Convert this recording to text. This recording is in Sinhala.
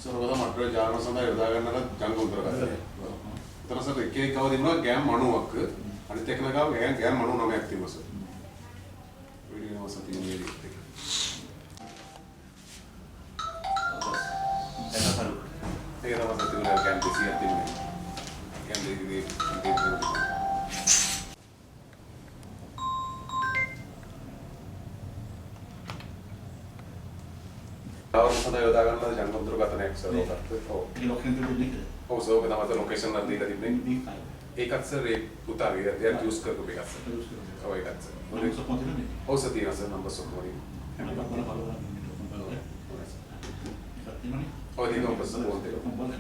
සරවද මට්ටර ජාන සඳහා යොදා ගන්නට ජංගුන්තර ගත්තේ. එතන සර් එක එකව දෙනවා ගෑම් 90ක්. අනිත් එකන ගාව ගෑම් 99ක් තිබුණා සර්. වීඩියෝ එක සතියේ මේක. ඒක තමයි සතියේ ගෑම් 200ක් තිබුණේ. ගෑම් දෙකේ අවුරුදු සඳහා යොදා ගන්න ජංගුන්තර ගතනයක් සර් ඔකට. ඔව්. ඒ ලොකෙන් දෙන්නේ. ඔව් සර් ඔක තමයි ලොකේෂන් එක දීලා තිබුණේ. ඒකත් සර් ඒ පුතාගේ එයා යූස් කරපු එකක් සර්. ඔව් ඒකත් සර්. මොකද සපෝටින්නේ? ඔව් සර් තියෙනවා සර් නම්බර් සොකෝරි. හැමදාම බලන්න. ඔව් ඒක ඔබ සර් පොන්ටේ. මොකද